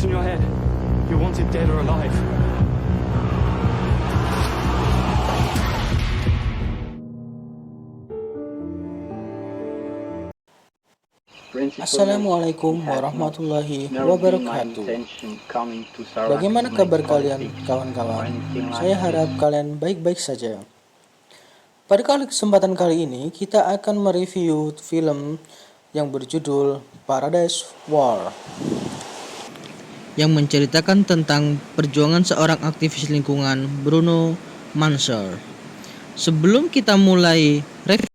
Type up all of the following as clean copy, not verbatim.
voice in your head. You're wanted dead or alive. Assalamualaikum warahmatullahi wabarakatuh. Bagaimana kabar kalian, kawan-kawan? Saya harap kalian baik-baik saja. Pada kesempatan kali ini, kita akan mereview film yang berjudul Paradise War, yang menceritakan tentang perjuangan seorang aktivis lingkungan, Bruno Mars. Sebelum kita mulai review,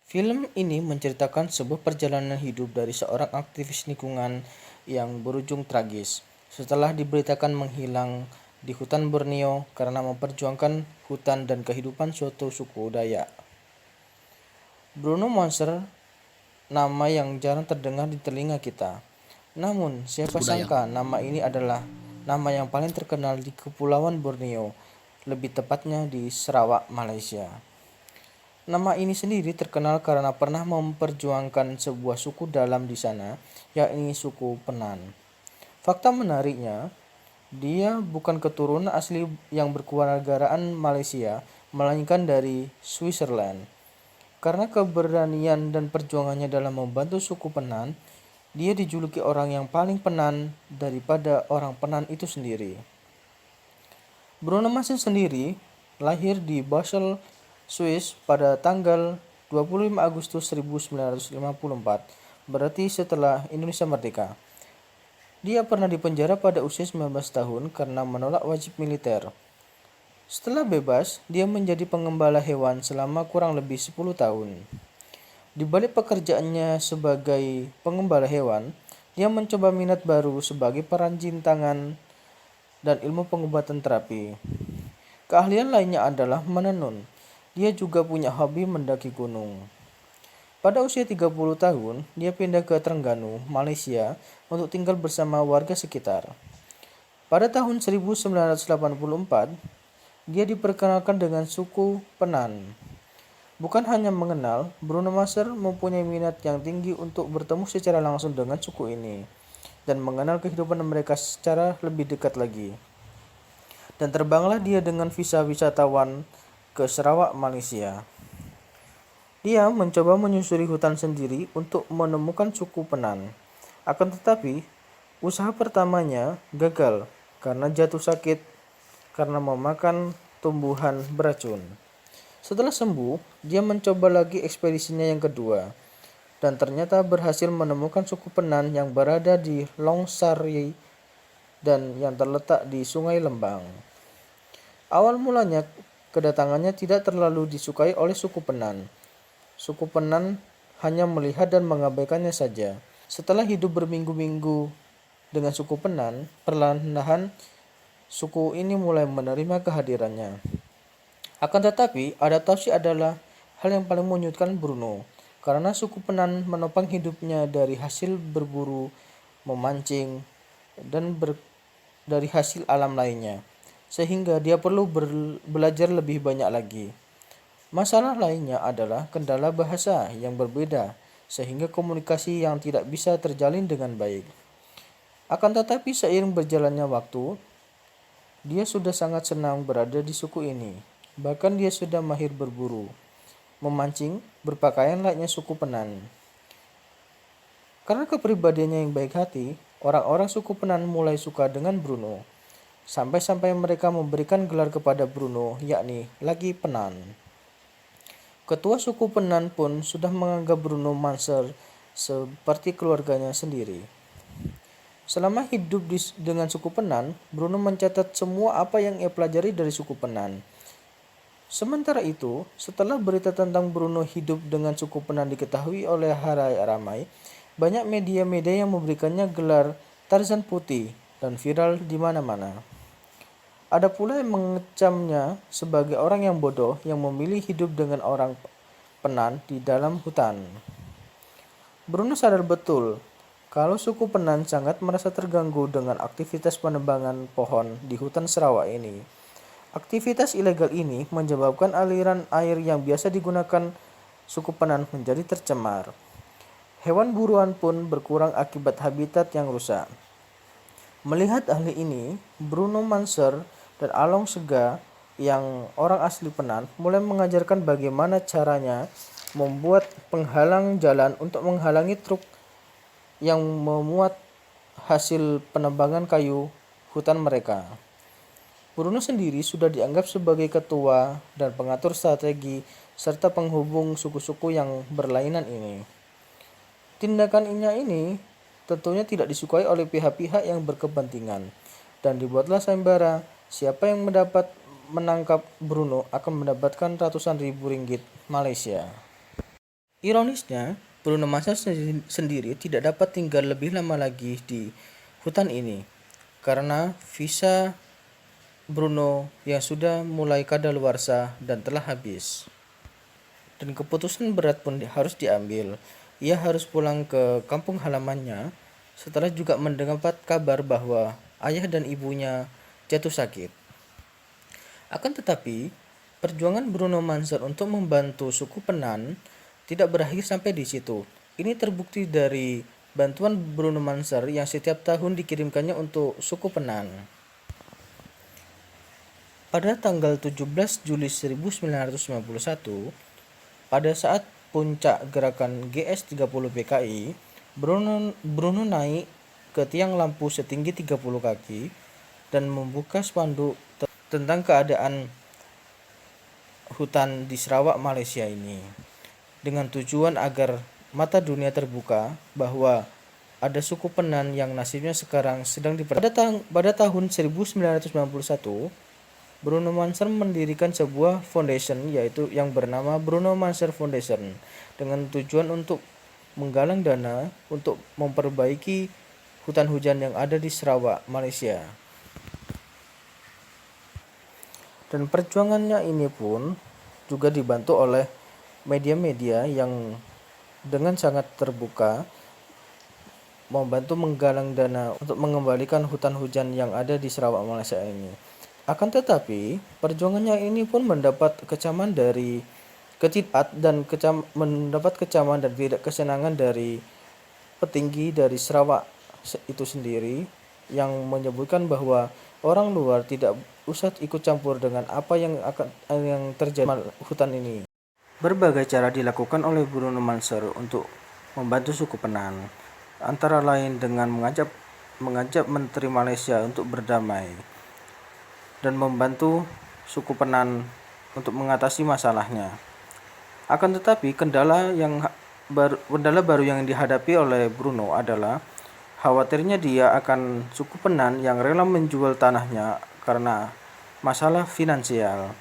film ini menceritakan sebuah perjalanan hidup dari seorang aktivis lingkungan yang berujung tragis setelah diberitakan menghilang di hutan Borneo karena memperjuangkan hutan dan kehidupan suatu suku Dayak. Bruno Mars, nama yang jarang terdengar di telinga kita. Namun, siapa sangka nama ini adalah nama yang paling terkenal di Kepulauan Borneo, lebih tepatnya di Sarawak, Malaysia. Nama ini sendiri terkenal karena pernah memperjuangkan sebuah suku dalam di sana, yakni suku Penan. Fakta menariknya, dia bukan keturunan asli yang berkewarganegaraan Malaysia, melainkan dari Switzerland. Karena keberanian dan perjuangannya dalam membantu suku Penan, dia dijuluki orang yang paling penan daripada orang Penan itu sendiri. Bruno Mars sendiri lahir di Basel, Swiss pada tanggal 25 Agustus 1954, berarti setelah Indonesia merdeka. Dia pernah dipenjara pada usia 19 tahun karena menolak wajib militer. Setelah bebas, dia menjadi pengembala hewan selama kurang lebih 10 tahun. Di balik pekerjaannya sebagai pengembala hewan, dia mencoba minat baru sebagai perancang tangan dan ilmu pengobatan terapi. Keahlian lainnya adalah menenun. Dia juga punya hobi mendaki gunung. Pada usia 30 tahun, dia pindah ke Terengganu, Malaysia untuk tinggal bersama warga sekitar. Pada tahun 1984, dia diperkenalkan dengan suku Penan. Bukan hanya mengenal, Bruno Mars mempunyai minat yang tinggi untuk bertemu secara langsung dengan suku ini dan mengenal kehidupan mereka secara lebih dekat lagi. Dan terbanglah dia dengan visa wisatawan ke Sarawak, Malaysia. Dia mencoba menyusuri hutan sendiri untuk menemukan suku Penan. Akan tetapi, usaha pertamanya gagal karena jatuh sakit karena memakan tumbuhan beracun. Setelah sembuh, dia mencoba lagi ekspedisinya yang kedua dan ternyata berhasil menemukan suku Penan yang berada di Longsari dan yang terletak di Sungai Lembang. Awal mulanya kedatangannya tidak terlalu disukai oleh suku Penan. Suku Penan hanya melihat dan mengabaikannya saja. Setelah hidup berminggu-minggu dengan suku Penan, perlahan-lahan suku ini mulai menerima kehadirannya. Akan tetapi, adaptasi adalah hal yang paling menyulitkan Bruno, karena suku Penan menopang hidupnya dari hasil berburu, memancing, dan dari hasil alam lainnya, sehingga dia perlu belajar lebih banyak lagi. Masalah lainnya adalah kendala bahasa yang berbeda, sehingga komunikasi yang tidak bisa terjalin dengan baik. Akan tetapi seiring berjalannya waktu, dia sudah sangat senang berada di suku ini. Bahkan dia sudah mahir berburu, memancing, berpakaian layaknya suku Penan. Karena kepribadiannya yang baik hati, orang-orang suku Penan mulai suka dengan Bruno. Sampai-sampai mereka memberikan gelar kepada Bruno, yakni Laki Penan. Ketua suku Penan pun sudah menganggap Bruno Mars seperti keluarganya sendiri. Selama hidup dengan suku Penan, Bruno mencatat semua apa yang ia pelajari dari suku Penan. Sementara itu, setelah berita tentang Bruno hidup dengan suku Penan diketahui oleh halayak ramai, banyak media-media yang memberikannya gelar Tarzan Putih dan viral di mana-mana. Ada pula yang mengecamnya sebagai orang yang bodoh yang memilih hidup dengan orang Penan di dalam hutan. Bruno sadar betul kalau suku Penan sangat merasa terganggu dengan aktivitas penebangan pohon di hutan Sarawak ini. Aktivitas ilegal ini menyebabkan aliran air yang biasa digunakan suku Penan menjadi tercemar. Hewan buruan pun berkurang akibat habitat yang rusak. Melihat hal ini, Bruno Manser dan Along Sega yang orang asli Penan mulai mengajarkan bagaimana caranya membuat penghalang jalan untuk menghalangi truk yang memuat hasil penebangan kayu hutan mereka. Bruno sendiri sudah dianggap sebagai ketua dan pengatur strategi serta penghubung suku-suku yang berlainan ini. Tindakannya ini tentunya tidak disukai oleh pihak-pihak yang berkepentingan, dan dibuatlah sayembara siapa yang menangkap Bruno akan mendapatkan ratusan ribu ringgit Malaysia. Ironisnya, Bruno Mars sendiri tidak dapat tinggal lebih lama lagi di hutan ini karena visa Bruno yang sudah mulai kadaluarsa dan telah habis. Dan keputusan berat pun harus diambil. Ia harus pulang ke kampung halamannya setelah juga mendapat kabar bahwa ayah dan ibunya jatuh sakit. Akan tetapi, perjuangan Bruno Manser untuk membantu suku Penan tidak berakhir sampai di situ. Ini terbukti dari bantuan Bruno Manser yang setiap tahun dikirimkannya untuk suku Penan. Pada tanggal 17 Juli 1991, pada saat puncak gerakan GS30 PKI, Bruno naik ke tiang lampu setinggi 30 kaki dan membuka spanduk tentang keadaan hutan di Sarawak, Malaysia ini, dengan tujuan agar mata dunia terbuka bahwa ada suku Penan yang nasibnya sekarang sedang pada tahun 1991, Bruno Manser mendirikan sebuah foundation yaitu yang bernama Bruno Manser Foundation dengan tujuan untuk menggalang dana untuk memperbaiki hutan hujan yang ada di Sarawak, Malaysia. Dan perjuangannya ini pun juga dibantu oleh media-media yang dengan sangat terbuka membantu menggalang dana untuk mengembalikan hutan hujan yang ada di Sarawak, Malaysia ini. Akan tetapi, perjuangannya ini pun mendapat kecaman dan tidak kesenangan dari petinggi dari Sarawak itu sendiri yang menyebutkan bahwa orang luar tidak usah ikut campur dengan apa yang terjadi di hutan ini. Berbagai cara dilakukan oleh Bruno Manser untuk membantu suku Penan, antara lain dengan mengajak Menteri Malaysia untuk berdamai dan membantu suku Penan untuk mengatasi masalahnya. Akan tetapi kendala baru yang dihadapi oleh Bruno adalah khawatirnya dia akan suku Penan yang rela menjual tanahnya karena masalah finansial.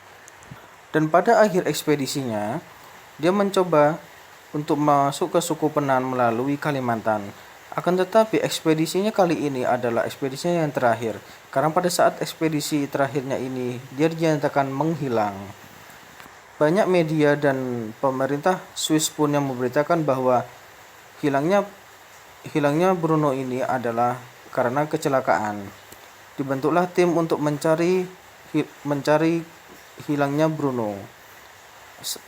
Dan pada akhir ekspedisinya, dia mencoba untuk masuk ke suku Penan melalui Kalimantan. Akan tetapi ekspedisinya kali ini adalah ekspedisinya yang terakhir, karena pada saat ekspedisi terakhirnya ini dia dinyatakan menghilang. Banyak media dan pemerintah Swiss pun yang memberitakan bahwa hilangnya Bruno ini adalah karena kecelakaan. Dibentuklah tim untuk mencari hilangnya Bruno.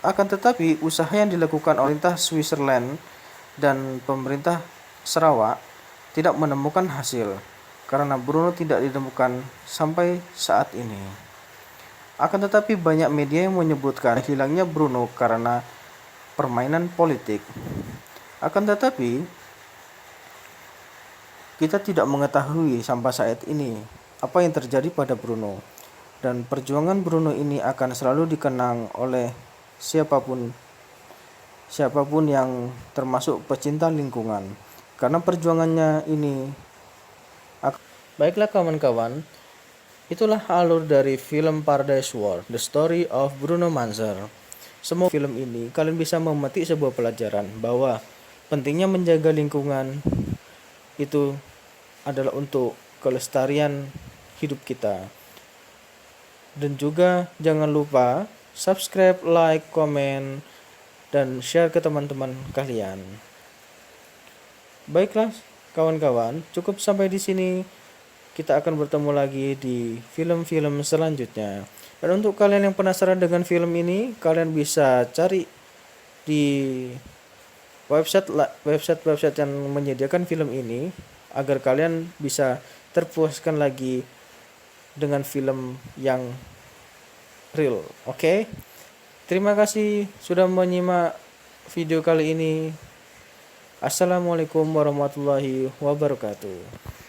Akan tetapi usaha yang dilakukan oleh pemerintah Switzerland dan pemerintah Sarawak tidak menemukan hasil karena Bruno tidak ditemukan sampai saat ini. Akan tetapi banyak media yang menyebutkan hilangnya Bruno karena permainan politik. Akan tetapi kita tidak mengetahui sampai saat ini apa yang terjadi pada Bruno, dan perjuangan Bruno ini akan selalu dikenang oleh siapapun yang termasuk pecinta lingkungan. Karena perjuangannya ini. Baiklah kawan-kawan, itulah alur dari film Paradise World, The Story of Bruno Manser. Semoga film ini kalian bisa memetik sebuah pelajaran bahwa pentingnya menjaga lingkungan itu adalah untuk kelestarian hidup kita. Dan juga jangan lupa subscribe, like, komen, dan share ke teman-teman kalian. Baiklah kawan-kawan, cukup sampai di sini. Kita akan bertemu lagi di film-film selanjutnya. Dan untuk kalian yang penasaran dengan film ini, kalian bisa cari di website yang menyediakan film ini agar kalian bisa terpuaskan lagi dengan film yang real. Oke? Terima kasih sudah menyimak video kali ini. Assalamualaikum warahmatullahi wabarakatuh.